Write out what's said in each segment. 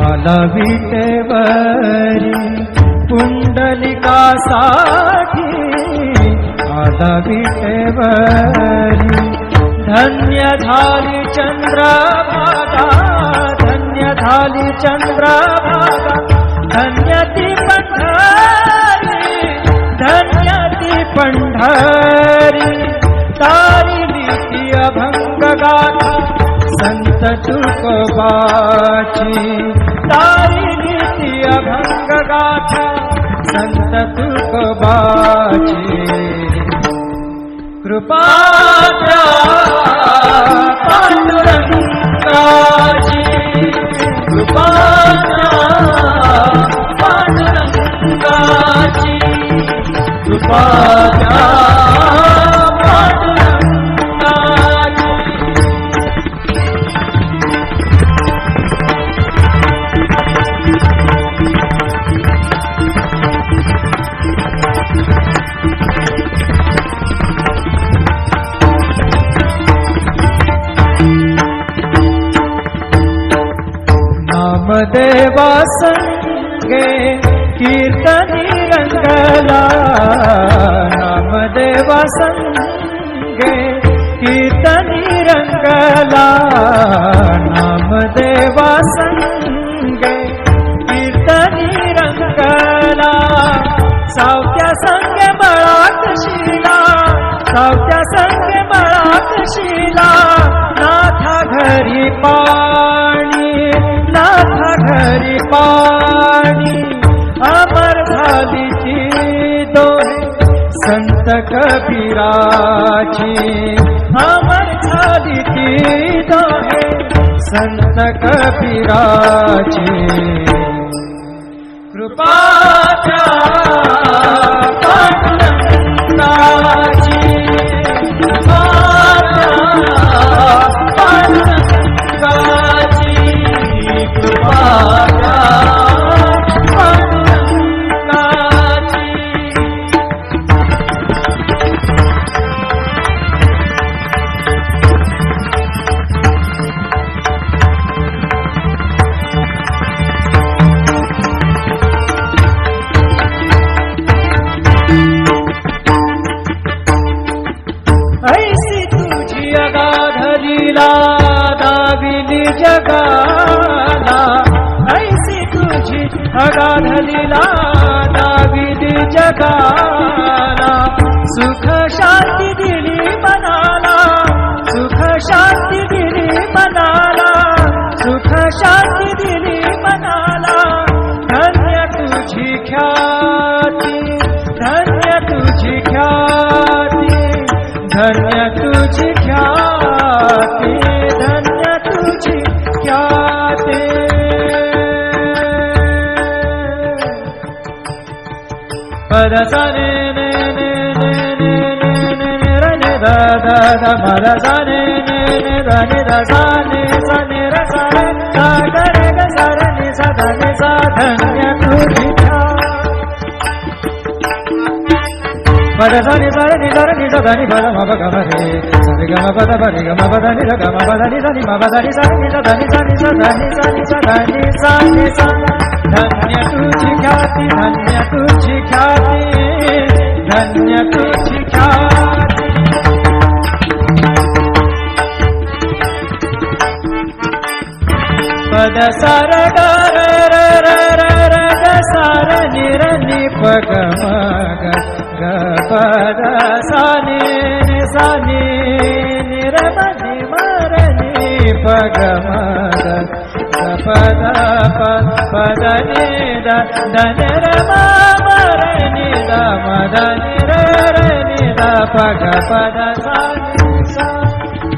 आला विटेवरी, पुंडलिकासाठी आला विटेवरी। धन्य झाली चंद्रभागा, धन्य झाली चंद्रभागा, धन्य ती पंढरी, धन्य ती पंढरी। तारिली ती अभंग गाथा संत तुकोबाची, तारिली ती अभंग गाथा संत तुकोबाची। कृपा द्या पांडुरंगाची, कृपा द्या पांडुरंगाची, कृपा द्या पांडुरंगाची। नामदेवा संगे कीर्तनी रंगला, नामदेवा संगे कीर्तनी रंगला, नामदेवा संगे कीर्तनी रंगला। सावत्या संगे बळात शिला, सावत्या संगे बळात शिला, नाथा घरी पाणी, नाथा घरी पाणी। अमर झाली ती दोहे संत कबीराची, अमर झाली ती दोहे संत कबीराची। कृपा द्या पांडुरंगाची, कृपा द्या पांडुरंगाची, कृपा द्या पांडुरंगाची। ऐसी तुझी अगाध लीला दाविली जगाला, ऐसी तुझी अगाध लीला दाविली जगाला। सुख शांती दिली मनाला, सुख शांती दिली मनाला, सुख शांती दिली मनाला। धन्य तुझी ख्याती, धन्य तुझी ख्याती, धन्य तुझी ख्याती, धन्य तुझी ख्याती। पद सा ने ने ने ने ने ने ने रे ने दा दा दा पद सा ने ने ने दा ने दा सा ने सा ने रे सा रे सा ग रे ग सा रे ने सा दा ने सा। धन्य तुझी पद सा नि सा रे नि सा रे नि सा दा नि पद म प ग म रे सा रे ग म प द प रे ग म प द नि द ग म प द नि द नि म प द नि सा रे नि सा दा नि सा नि सा दा नि सा नि सा दा नि सा नि सा। धन्य तुझी ख्याती, धन्य तुझी ख्याती, धन्य तुझी ख्याती। पद सा रे ग रे रे रे रे रे ग सा रे नि रे नि प ग म ग ग प द सा नि नि सा नि नि रे म नि म रे नि प ग म ग ग प द प प द नि द द नि रे म म रे नि द म द नि रे रे नि द प ग प द सा नि सा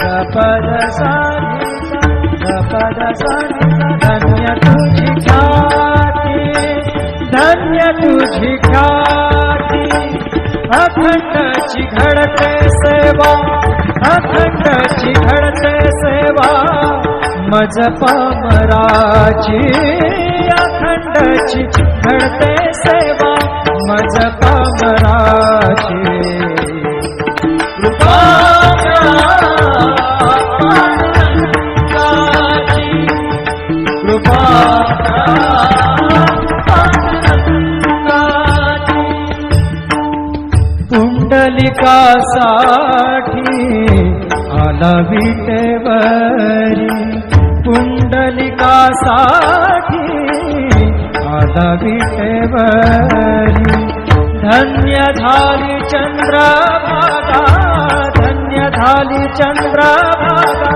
ग प द सा नि सा ग प द सा नि सा। धन्य तुझी ख्याती, धन्य तुझी ख्याती। अखंडची घडते सेवा, अखंडची घडते सेवा, मज पामराची। अखंडची घडते सेवा, मज पामराची। कृपा द्या पांडुरंगाची, कृपा पांडुरंगाची पुंडलिकासाठी आला विटेवरी पुंडलिकासाठी आला विटेवरी धन्य झाली चंद्रभागा धन्य झाली चंद्रभागा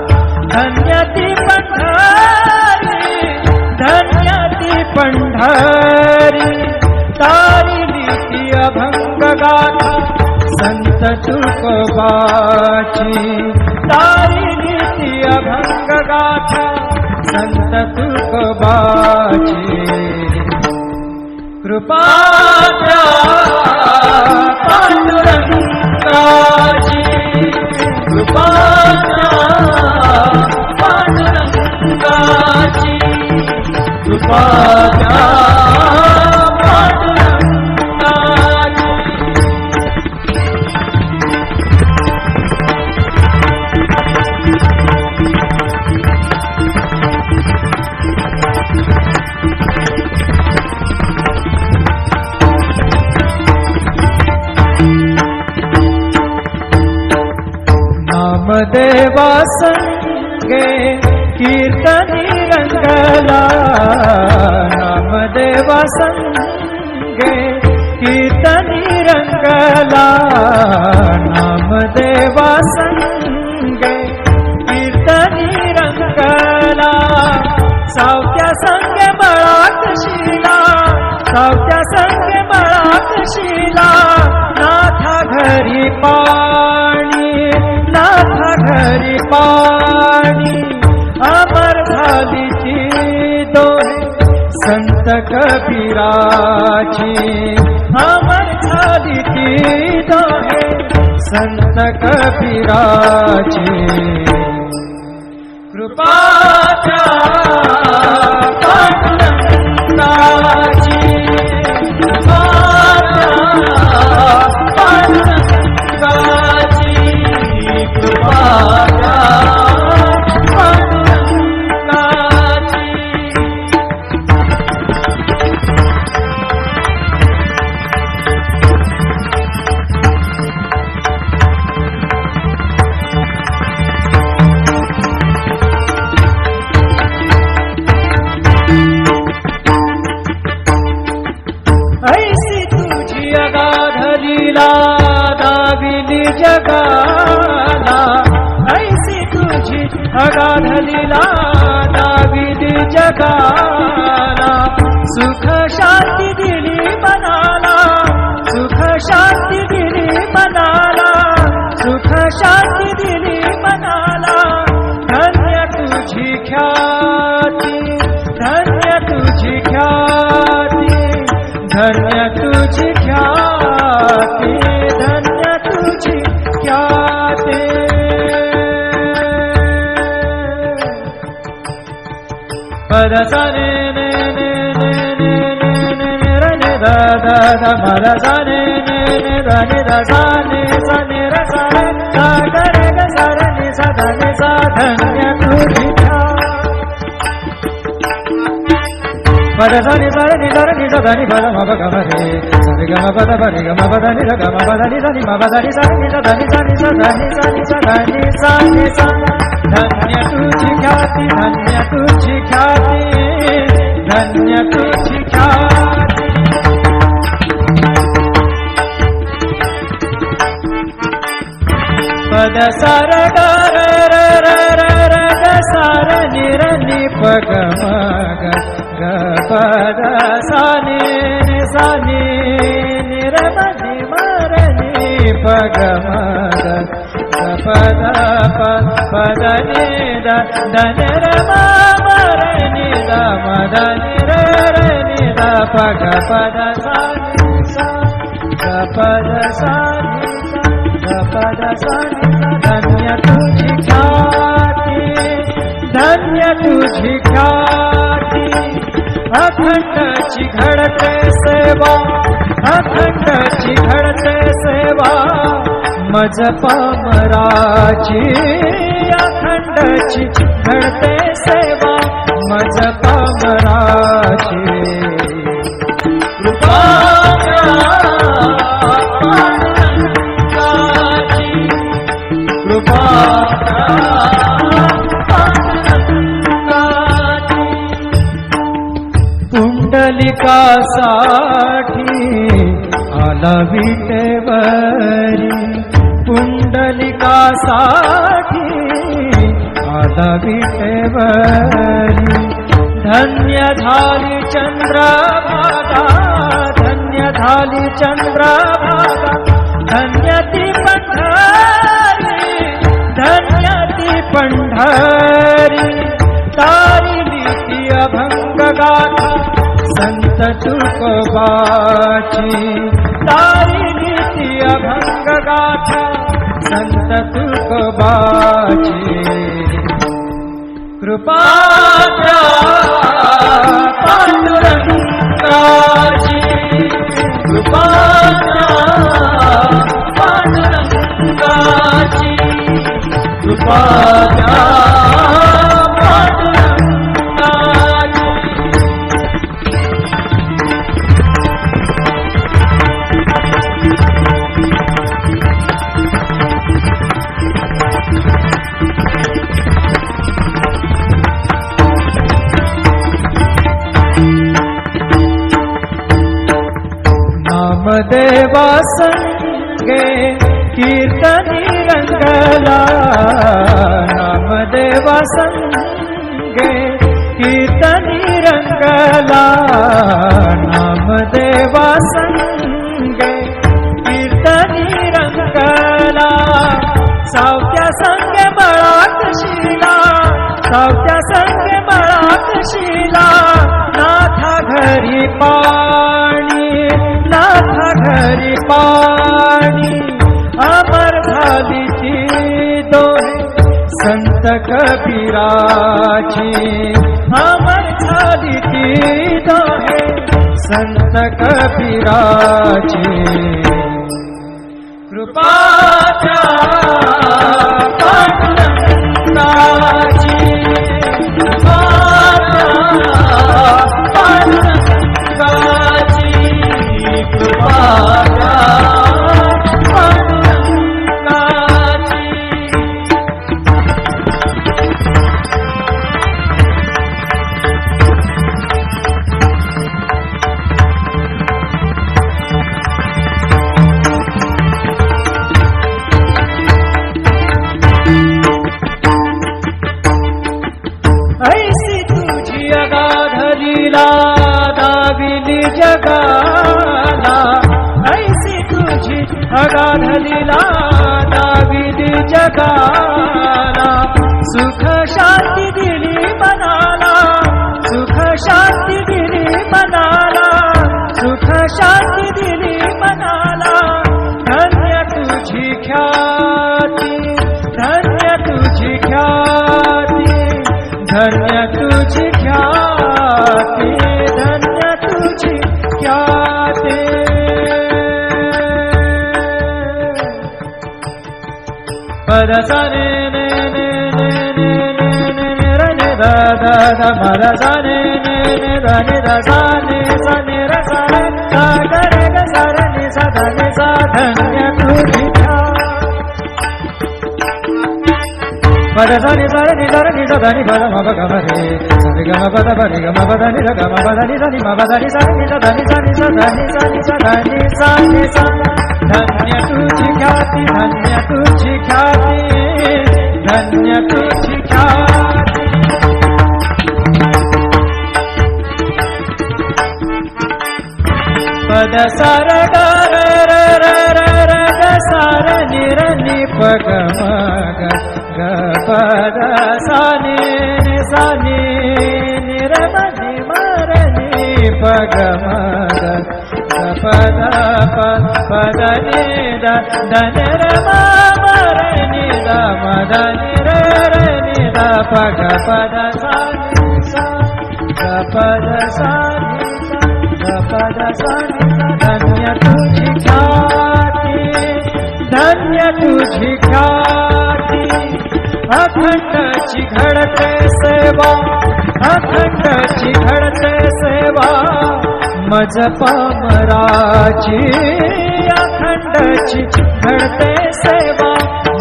धन्य ती पंढरी धन्य ती पंढरी तारिली ती अभंग गाथा संत तुकोबाची तारिली ती अभंग गाथा संत तुकोबाची कृपा पांडुरंगाची कृपा पांडुरंगाची कृपा नामदेवा संगे कीर्तनी रंगला नामदेवा संगे कीर्तनी रंगला नामदेवा संगे कीर्तनी रंगला सावत्या संगे बळाक शिला सावत्या संगे बळाक शिला नाथा घरी पाणी नाथा घरी पाणी अमर झाली ती दोहे संत कबीराची अमर झाली ती दोहे संत कबीराची कृपा पांडुरंगाची कृपा पांडुरंगाची कृपा पांडुरंगाची ऐसी तुझी अगाध लीला दाविली जगाला ऐसी तुझी अगाध लीला दाविली जगाला सुख शांती दिली मनाला सुख शांती दिली मनाला सुख शांती दिली मनाला धन्य तुझी ख्याती धन्य तुझी ख्याती धन्य तुझी ख्याती धन्य तुझी ख्याती पद साने ने ने ने ने ने ने रे ने दा दा दा मद साने ने ने दा ने दा साने साने रे साने दा गा रे गा सा रे नि सा दा नि सा धन्य तुझी पद सानि सा रे नि दा नि सा दा नि पद म प ग म रे सा रे ग म प द प रे ग म प द नि रे ग म प द नि सा नि म प द नि सा नि सा दा नि सा नि सा दा नि सा नि सा दा नि सा नि सा धन्य तुझी ख्याती धन्य तुझी ख्याती धन्य तुझी ख्याती पद सार ग र र र र र ग सार नि र नि प ग म ग ग पद सा नि सा नि नि र म नि म र नि प ग म ग ग पद प पद नि द द न र म म र नि द म द नि र र नि द प ग पद सा नि सा ग पद सा नि सा ग पद सा नि धन्य तुझी ख्याती धन्य तुझी ख्याती अखंडची घडते सेवा अखंडची घडते सेवा मज पामराची अखंडची घडते सेवा मज पाम अमराची कृपा पांडुरंगाची कृपा पांडुरंगाची पुंडलिकासाठी आला विटेवरी पुंडलिकासाठी आला विटेवरी धन्य झाली चंद्रभागा धन्य झाली चंद्रभागा धन्य ती पंढरी धन्य ती पंढरी तारिली ती अभंग गाथा संत तुकोबाची तारिली ती अभंग गाथा संत तुकोबाची कृपा पांडुरंगाची कृपा पांडुरंगाची कृपा नामदेवा संगे कीर्तनी रंगला नामदेवा संगे कीर्तनी रंगला नामदेवा संगे कीर्तनी रंगला सावत्या संगे बळात शिला सावत्या संगे बळात शिला नाथा घरी पाणी नाथा घरी पाणी अमर झाली ती दोहे संत कबीराची अमर झाली ती दोहे संत कबीराची कृपा पांडुरंगाची कृपा पांडुरंगाची कृपा पांडुरंगाची ऐसी तुझी अगाध लीला दाविली जगाला ऐसी तुझी अगाध लीला दाविली जगाला सुख शांती दिली मनाला सुख शांती दिली मनाला सुख शांती दिली मनाला धन्य तुझी ख्याती धन्य तुझी ख्याती धन्य तुझी ख्याती धन्य तुझी ख्याती पद सा ने ने ने ने ने ने ने ने र ने दा दा दा म र सा ने ने ने दा ने दा सा ने र सा रे सा ग रे ग सा र ने सा धा ने सा धन्य तुझी पद सा नि सा नि सा नि सा धा नि प म प ग म रे सा रे ग म प द प रे ग म प द नि र ग म प द नि सा नि म प द नि सा नि सा धा नि सा नि सा धा नि सा नि सा धा नि सा नि सा धन्य तुझी ख्याती धन्य तुझी ख्याती धन्य तुझी ख्याती पद सार ग र र र र र ग सार नि र नि प ग म ग ग प द सा नि सा नि नि र म नि म र नि प ग म ग ग प द प द नि द द नि र म म र नि द म द नि र र नि द प ग प द सा नि सा ग प द सा नि सा ग प द सा नि धन्य तुझी ख्याती धन्य तुझी ख्याती अखंडची घडते सेवा अखंडची घडते मज पामराची अखंडची घडते सेवा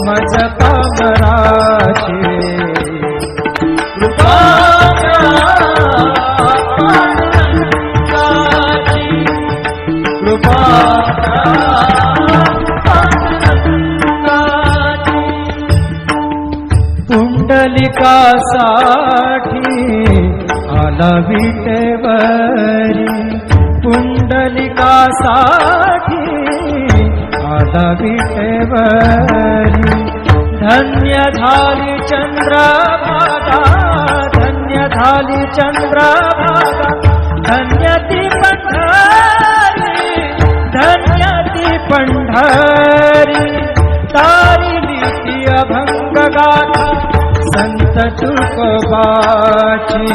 मज पामराची कृपा कृपा पुंडलिकासाठी आला विटेवरी पुंडलिकासाठी आला विटेवरी धन्य झाली चंद्रभागा धन्य झाली चंद्रभागा धन्य ती पंढरी धन्य ती पंढरी तारिली ती अभंग गाथा संत तुकोबाची